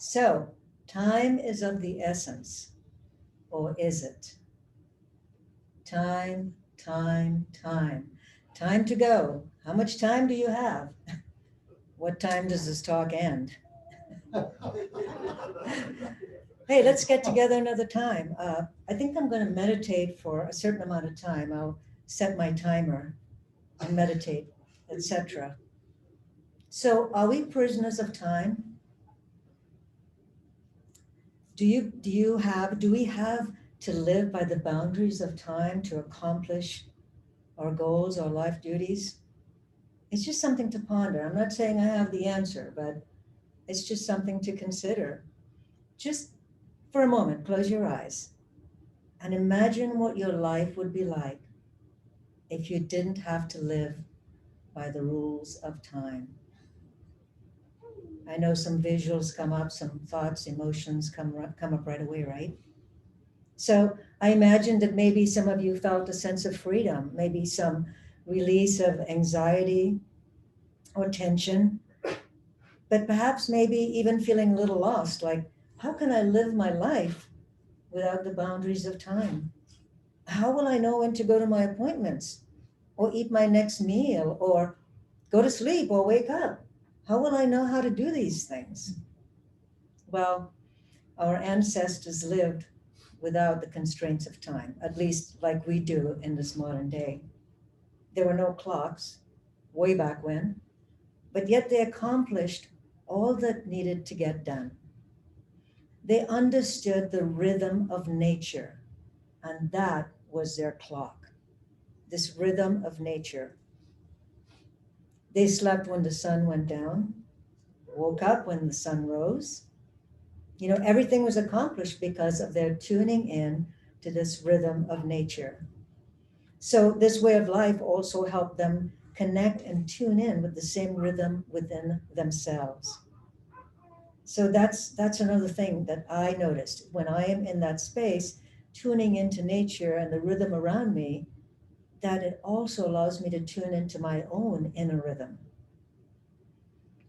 So, time is of the essence, or is it? Time, time, time. Time to go. How much time do you have? What time does this talk end? Hey, let's get together another time. I think I'm going to meditate for a certain amount of time. I'll set my timer and meditate, etc. So, are we prisoners of time? Do we have to live by the boundaries of time to accomplish our goals, our life duties? It's just something to ponder. I'm not saying I have the answer, but it's just something to consider. Just for a moment, close your eyes and imagine what your life would be like if you didn't have to live by the rules of time. I know some visuals come up, some thoughts, emotions come up right away, right? So I imagine that maybe some of you felt a sense of freedom, maybe some release of anxiety or tension, but perhaps maybe even feeling a little lost, like, how can I live my life without the boundaries of time? How will I know when to go to my appointments or eat my next meal or go to sleep or wake up? How will I know how to do these things? Well, our ancestors lived without the constraints of time, at least like we do in this modern day. There were no clocks way back when, but yet they accomplished all that needed to get done. They understood the rhythm of nature, and that was their clock, this rhythm of nature. They slept when the sun went down, woke up when the sun rose. Everything was accomplished because of their tuning in to this rhythm of nature. So this way of life also helped them connect and tune in with the same rhythm within themselves. So that's another thing that I noticed when I am in that space, tuning into nature and the rhythm around me, that it also allows me to tune into my own inner rhythm.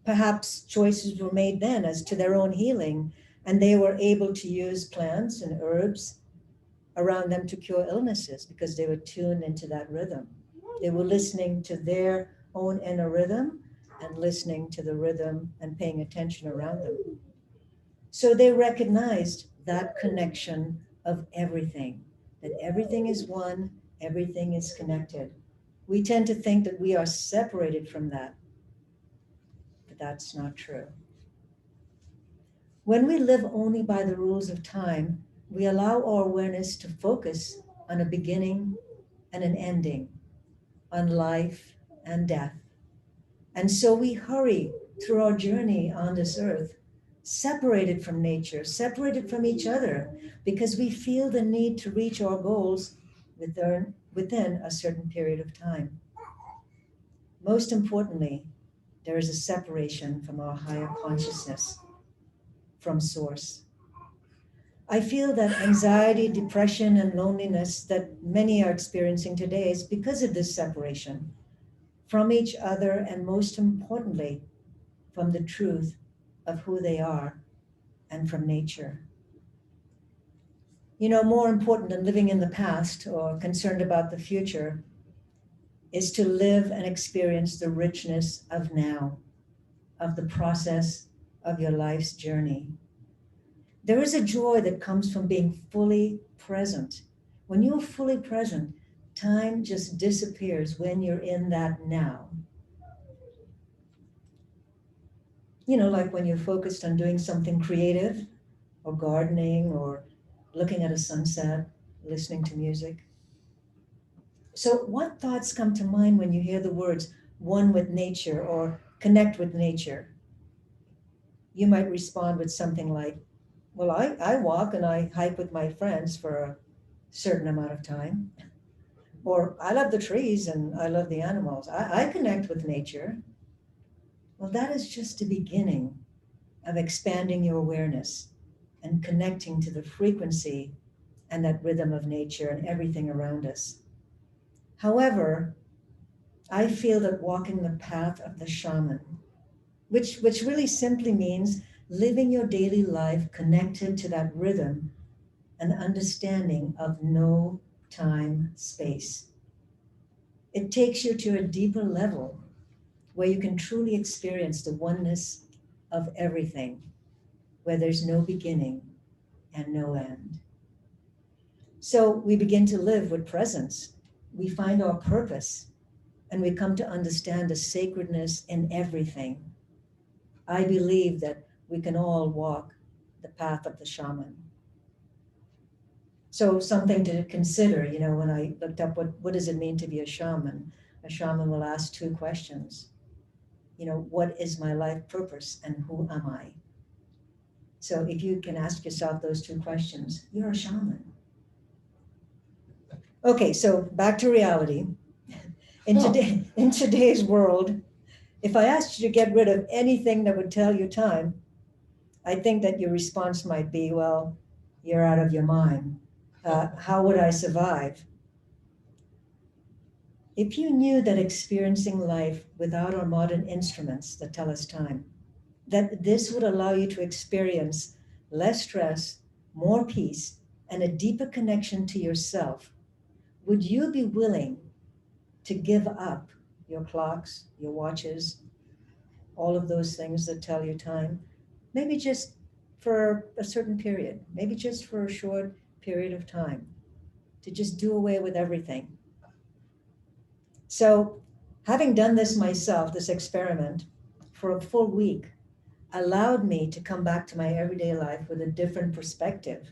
Perhaps choices were made then as to their own healing, and they were able to use plants and herbs around them to cure illnesses because they were tuned into that rhythm. They were listening to their own inner rhythm and listening to the rhythm and paying attention around them. So they recognized that connection of everything, that everything is one, everything is connected. We tend to think that we are separated from that, but that's not true. When we live only by the rules of time, we allow our awareness to focus on a beginning and an ending, on life and death. And so we hurry through our journey on this earth, separated from nature, separated from each other, because we feel the need to reach our goals within a certain period of time. Most importantly, there is a separation from our higher consciousness, from source. I feel that anxiety, depression, and loneliness that many are experiencing today is because of this separation from each other, and most importantly, from the truth of who they are and from nature. More important than living in the past or concerned about the future is to live and experience the richness of now, of the process of your life's journey. There is a joy that comes from being fully present. When you're fully present, time just disappears when you're in that now. Like when you're focused on doing something creative or gardening or looking at a sunset, listening to music. So what thoughts come to mind when you hear the words one with nature or connect with nature? You might respond with something like, well, I walk and I hike with my friends for a certain amount of time. Or I love the trees and I love the animals. I connect with nature. Well, that is just the beginning of expanding your awareness and connecting to the frequency and that rhythm of nature and everything around us. However, I feel that walking the path of the shaman, which really simply means living your daily life connected to that rhythm and understanding of no time space. It takes you to a deeper level where you can truly experience the oneness of everything, where there's no beginning and no end. So we begin to live with presence. We find our purpose and we come to understand the sacredness in everything. I believe that we can all walk the path of the shaman. So something to consider, when I looked up what does it mean to be a shaman will ask two questions. What is my life purpose and who am I? So if you can ask yourself those two questions, you're a shaman. Okay, so back to reality. In today's world, if I asked you to get rid of anything that would tell you time, I think that your response might be, well, you're out of your mind. How would I survive? If you knew that experiencing life without our modern instruments that tell us time, that this would allow you to experience less stress, more peace, and a deeper connection to yourself, would you be willing to give up your clocks, your watches, all of those things that tell you time? Maybe just for a certain period, maybe just for a short period of time, to just do away with everything. So, having done this myself, this experiment, for a full week, allowed me to come back to my everyday life with a different perspective.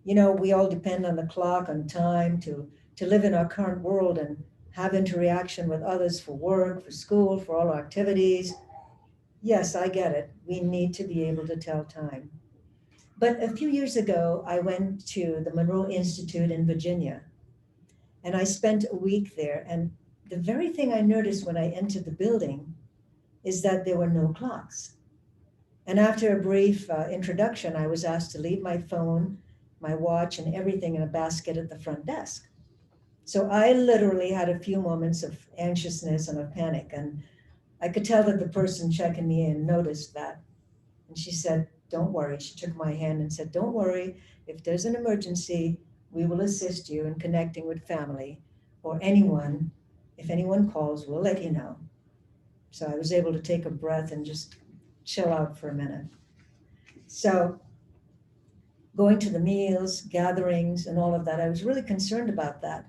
We all depend on the clock, on time to live in our current world and have interaction with others for work, for school, for all our activities. Yes, I get it. We need to be able to tell time. But a few years ago, I went to the Monroe Institute in Virginia, and I spent a week there. And the very thing I noticed when I entered the building is that there were no clocks. And after a brief introduction, I was asked to leave my phone, my watch, and everything in a basket at the front desk. So I literally had a few moments of anxiousness and of panic. And I could tell that the person checking me in noticed that. And she said, "Don't worry." She took my hand and said, "Don't worry. If there's an emergency, we will assist you in connecting with family or anyone. If anyone calls, we'll let you know." So I was able to take a breath and just chill out for a minute. So going to the meals, gatherings, and all of that, I was really concerned about that.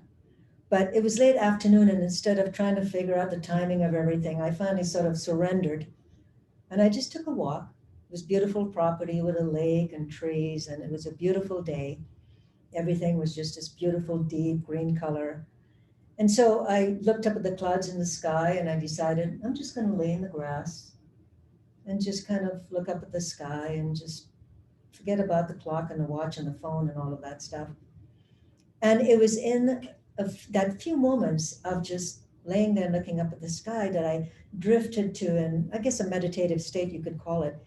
But it was late afternoon, and instead of trying to figure out the timing of everything, I finally sort of surrendered. And I just took a walk. It was beautiful property with a lake and trees, and it was a beautiful day. Everything was just this beautiful, deep green color. And so I looked up at the clouds in the sky, and I decided I'm just going to lay in the grass and just kind of look up at the sky and just forget about the clock and the watch and the phone and all of that stuff. And it was in that few moments of just laying there looking up at the sky that I drifted to I guess, a meditative state, you could call it.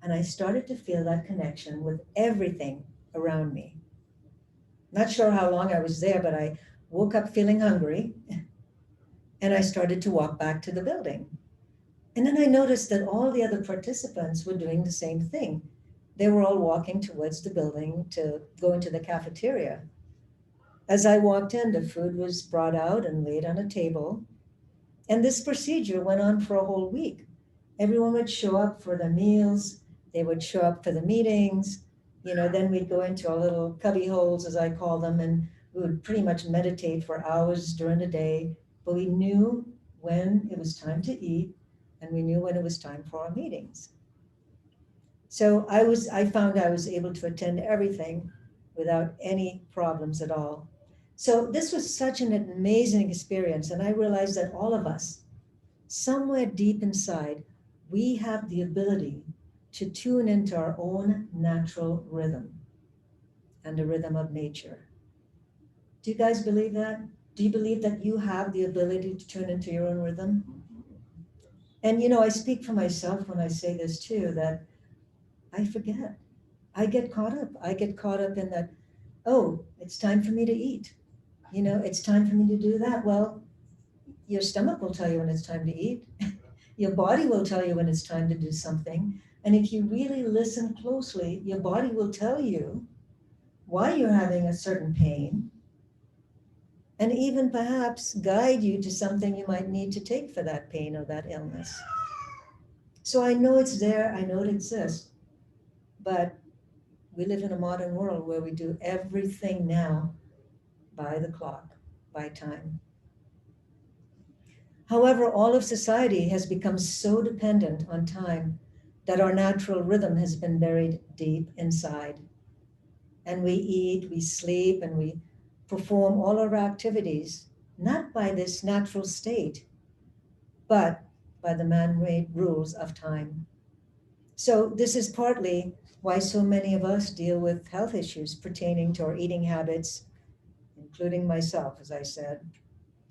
And I started to feel that connection with everything around me. Not sure how long I was there, but I woke up feeling hungry and I started to walk back to the building. And then I noticed that all the other participants were doing the same thing. They were all walking towards the building to go into the cafeteria. As I walked in, the food was brought out and laid on a table. And this procedure went on for a whole week. Everyone would show up for the meals, they would show up for the meetings. Then we'd go into our little cubby holes, as I call them, and we would pretty much meditate for hours during the day. But we knew when it was time to eat, and we knew when it was time for our meetings. So I found I was able to attend everything without any problems at all. So this was such an amazing experience. And I realized that all of us, somewhere deep inside, we have the ability to tune into our own natural rhythm and the rhythm of nature. Do you guys believe that? Do you believe that you have the ability to tune into your own rhythm? And I speak for myself when I say this too, that I forget. I get caught up. I get caught up in that, oh, it's time for me to eat. It's time for me to do that. Well, your stomach will tell you when it's time to eat. Your body will tell you when it's time to do something. And if you really listen closely, your body will tell you why you're having a certain pain, and even perhaps guide you to something you might need to take for that pain or that illness. So I know it's there, I know it exists, but we live in a modern world where we do everything now by the clock, by time. However, all of society has become so dependent on time that our natural rhythm has been buried deep inside. And we eat, we sleep, and we perform all our activities, not by this natural state, but by the man-made rules of time. So this is partly why so many of us deal with health issues pertaining to our eating habits, including myself, as I said.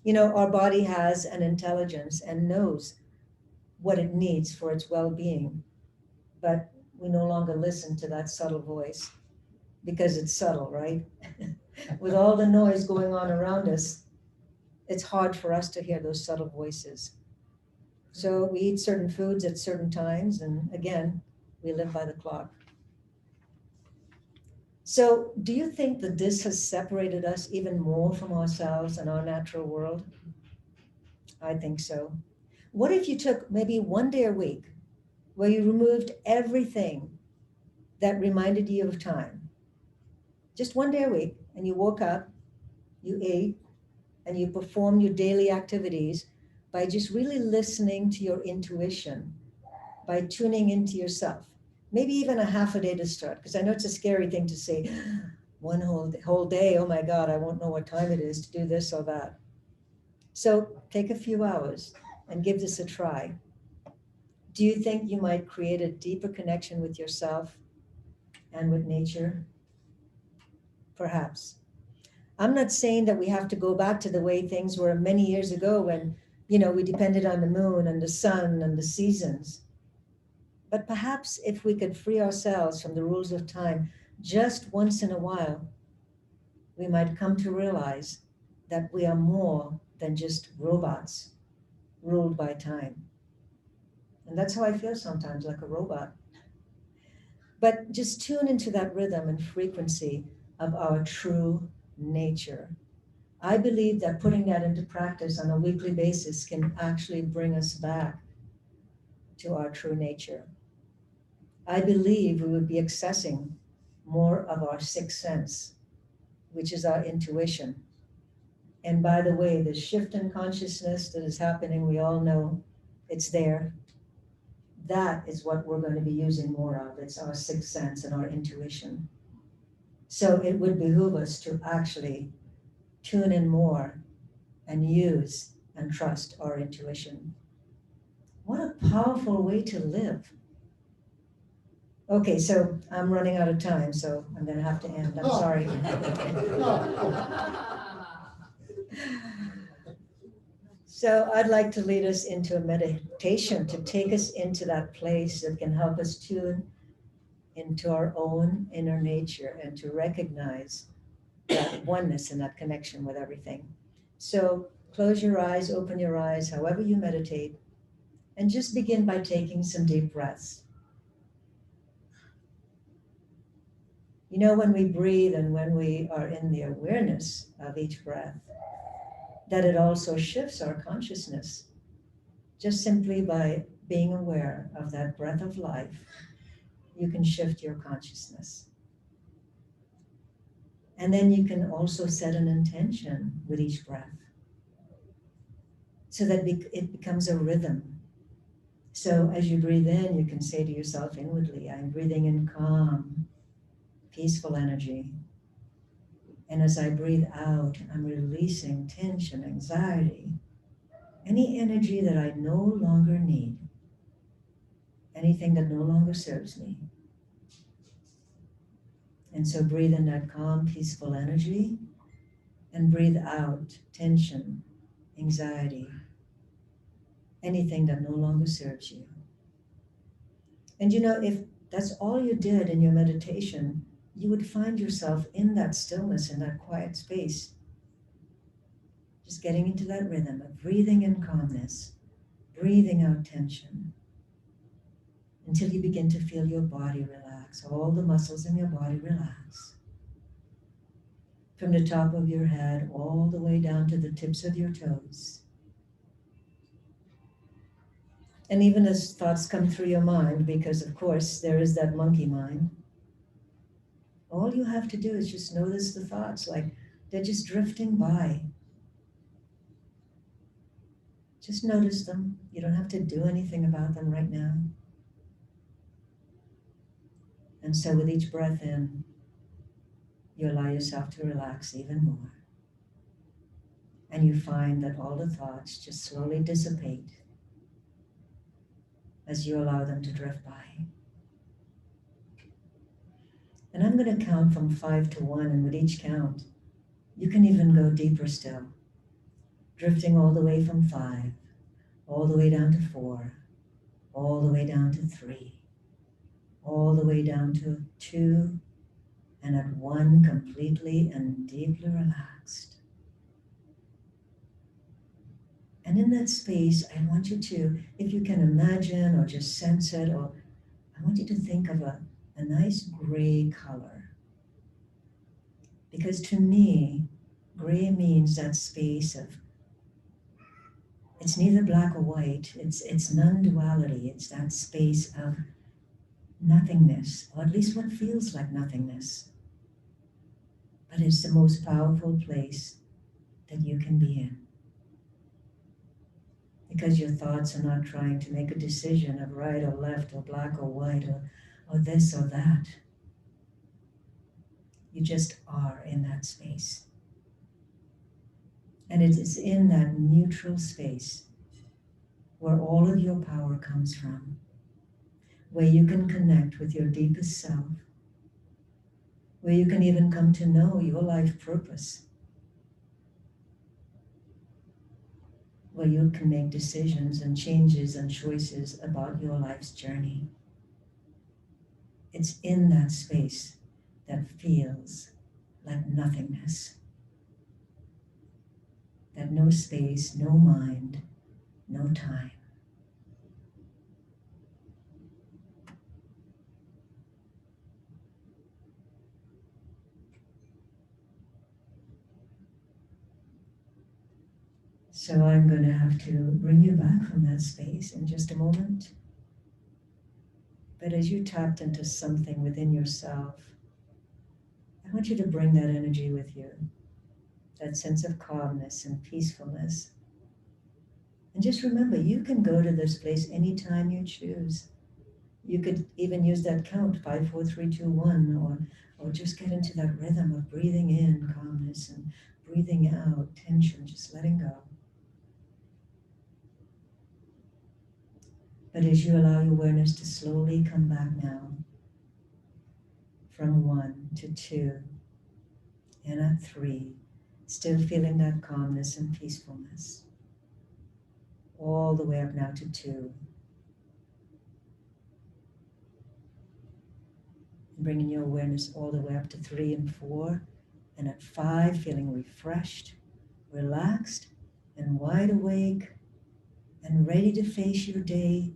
You know, our body has an intelligence and knows what it needs for its well-being, but we no longer listen to that subtle voice because it's subtle, right? With all the noise going on around us, it's hard for us to hear those subtle voices. So we eat certain foods at certain times, and again, we live by the clock. So do you think that this has separated us even more from ourselves and our natural world? I think so. What if you took maybe one day a week where you removed everything that reminded you of time? Just one day a week, and you woke up, you ate, and you perform your daily activities by just really listening to your intuition, by tuning into yourself. Maybe even a half a day to start, because I know it's a scary thing to say, one whole day, oh my God, I won't know what time it is to do this or that. So take a few hours and give this a try. Do you think you might create a deeper connection with yourself and with nature? Perhaps. I'm not saying that we have to go back to the way things were many years ago when, we depended on the moon and the sun and the seasons. But perhaps if we could free ourselves from the rules of time just once in a while, we might come to realize that we are more than just robots ruled by time. And that's how I feel sometimes, like a robot. But just tune into that rhythm and frequency of our true nature. I believe that putting that into practice on a weekly basis can actually bring us back to our true nature. I believe we would be accessing more of our sixth sense, which is our intuition. And by the way, the shift in consciousness that is happening, we all know it's there. That is what we're going to be using more of. It's our sixth sense and our intuition. So it would behoove us to actually tune in more and use and trust our intuition. What a powerful way to live. Okay, so I'm running out of time, so I'm going to have to end. I'm sorry. So I'd like to lead us into a meditation to take us into that place that can help us tune into our own inner nature and to recognize that oneness and that connection with everything. So close your eyes, open your eyes, however you meditate, and just begin by taking some deep breaths. You know, when we breathe and when we are in the awareness of each breath, that it also shifts our consciousness. Just simply by being aware of that breath of life, you can shift your consciousness. And then you can also set an intention with each breath so that it becomes a rhythm. So as you breathe in, you can say to yourself inwardly, I'm breathing in calm, peaceful energy. And as I breathe out, I'm releasing tension, anxiety, any energy that I no longer need, anything that no longer serves me. And so breathe in that calm, peaceful energy and breathe out tension, anxiety, anything that no longer serves you. And you know, if that's all you did in your meditation, you would find yourself in that stillness, in that quiet space, just getting into that rhythm of breathing in calmness, breathing out tension, until you begin to feel your body relax, all the muscles in your body relax. From the top of your head all the way down to the tips of your toes. And even as thoughts come through your mind, because of course there is that monkey mind, all you have to do is just notice the thoughts, like they're just drifting by. Just notice them. You don't have to do anything about them right now. And so with each breath in, you allow yourself to relax even more. And you find that all the thoughts just slowly dissipate as you allow them to drift by. And I'm going to count from 5 to 1, and with each count, you can even go deeper still, drifting all the way from 5, all the way down to 4, all the way down to 3, all the way down to 2, and at 1, completely and deeply relaxed. And in that space, I want you to, if you can imagine or just sense it, or I want you to think of a nice gray color. Because to me, gray means that space of, it's neither black or white, it's non-duality, it's that space of nothingness, or at least what feels like nothingness. But it's the most powerful place that you can be in. Because your thoughts are not trying to make a decision of right or left or black or white or this or that. You just are in that space. And it is in that neutral space where all of your power comes from, where you can connect with your deepest self, where you can even come to know your life purpose, where you can make decisions and changes and choices about your life's journey. It's in that space that feels like nothingness. That no space, no mind, no time. So I'm going to have to bring you back from that space in just a moment. But as you tapped into something within yourself, I want you to bring that energy with you, that sense of calmness and peacefulness. And just remember, you can go to this place anytime you choose. You could even use that count, 5, 4, 3, 2, 1, or just get into that rhythm of breathing in calmness and breathing out tension, just letting go. But as you allow your awareness to slowly come back now, from 1 to 2, and at 3, still feeling that calmness and peacefulness, all the way up now to 2, and bringing your awareness all the way up to 3 and 4, and at 5, feeling refreshed, relaxed, and wide awake, and ready to face your day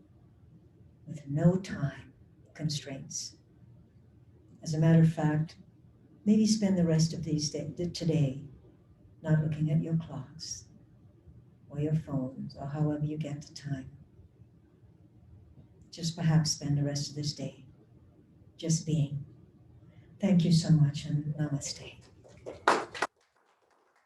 with no time constraints. As a matter of fact, maybe spend the rest of today not looking at your clocks or your phones or however you get the time. Just perhaps spend the rest of this day just being. Thank you so much, and namaste.